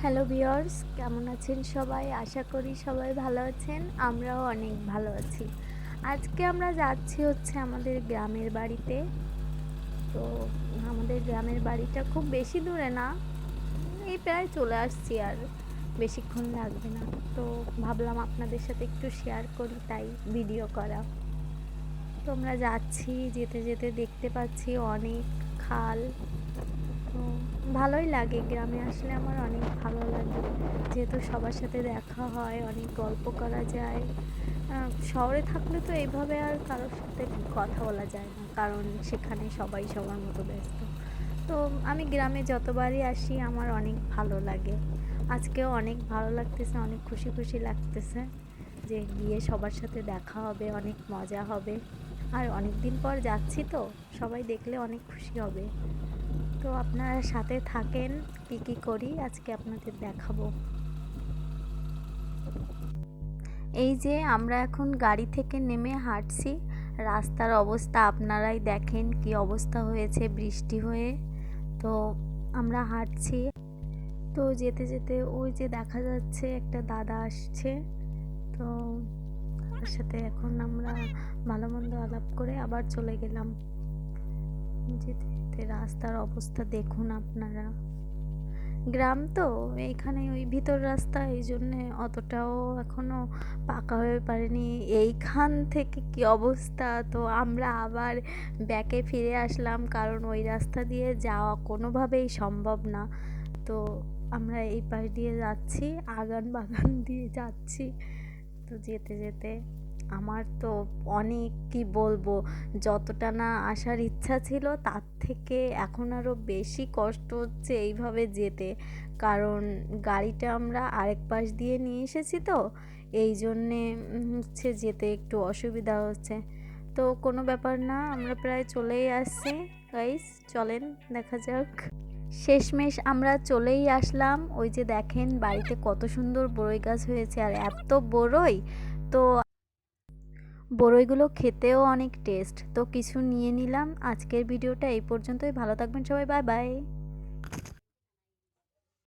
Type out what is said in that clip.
Hello viewers, কেমন আছেন সবাই? আশা করি সবাই ভালো আছেন। আমরাও অনেক ভালো আছি। আজকে আমরা যাচ্ছি আমাদের গ্রামের বাড়িতে। তো আমাদের গ্রামের বাড়িটা খুব বেশি দূরে না, এই প্রায় চলে আসছি, আর বেশিক্ষণ লাগবে না। তো ভাবলাম আপনাদের সাথে একটু শেয়ার করি, তাই ভিডিও করা। তো আমরা যাচ্ছি, যেতে যেতে দেখতে পাচ্ছি অনেক খাল। তো ভালোই লাগে, গ্রামে আসলে আমার অনেক ভালো লাগে, যেহেতু সবার সাথে দেখা হয়, অনেক গল্প করা যায়। শহরে থাকলে তো এইভাবে আর কারোর সাথে কথা বলা যায় না, কারণ সেখানে সবাই সবার মতো ব্যস্ত। তো আমি গ্রামে যতবারই আসি আমার অনেক ভালো লাগে। আজকেও অনেক ভালো লাগতেছে, অনেক খুশি খুশি লাগতেছে যে গিয়ে সবার সাথে দেখা হবে, অনেক মজা হবে। আর অনেক দিন পর যাচ্ছি, তো সবাই দেখলে অনেক খুশি হবে। তো আপনারা সাথে থাকেন, কী কী করি আজকে আপনাদের দেখাবো। এই যে আমরা এখন গাড়ি থেকে নেমে হাঁটছি, রাস্তার অবস্থা আপনারাই দেখেন কি অবস্থা হয়েছে বৃষ্টি হয়ে। তো আমরা হাঁটছি, তো যেতে যেতে ওই যে দেখা যাচ্ছে একটা দাদা আসছে। তো তার সাথে এখন আমরা ভালো মন্দ আলাপ করে আবার চলে গেলাম। যেতে যেতে রাস্তার অবস্থা দেখুন আপনারা। গ্রাম তো এইখানে ওই ভিতর রাস্তা, এই জন্যে অতটাও এখনো পাকা হয়ে পারেনি। এইখান থেকে কি অবস্থা! তো আমরা আবার ব্যাকে ফিরে আসলাম, কারণ ওই রাস্তা দিয়ে যাওয়া কোনোভাবেই সম্ভব না। তো আমরা এই পাশ দিয়ে যাচ্ছি, আগান বাগান দিয়ে যাচ্ছি। তো যেতে যেতে আমার তো অনেক, কি বলবো, যতটা না আসার ইচ্ছা ছিল তার থেকে এখন আরও বেশি কষ্ট হচ্ছে এইভাবে যেতে, কারণ গাড়িটা আমরা আরেক পাশ দিয়ে নিয়ে এসেছি, তো এই জন্যে যেতে একটু অসুবিধা হচ্ছে। তো কোনো ব্যাপার না, আমরা প্রায় চলেই আসছি। গাইস চলেন দেখা যাক। শেষমেশ আমরা চলেই আসলাম। ওই যে দেখেন বাড়িতে কত সুন্দর বড়ই গাছ হয়েছে, আর এত বড়ই! তো বড়ইগুলো খেতেও অনেক টেস্ট। তো কিছু নিয়ে নিলাম। আজকের ভিডিওটা এই পর্যন্তই। ভালো থাকবেন সবাই, বাই বাই।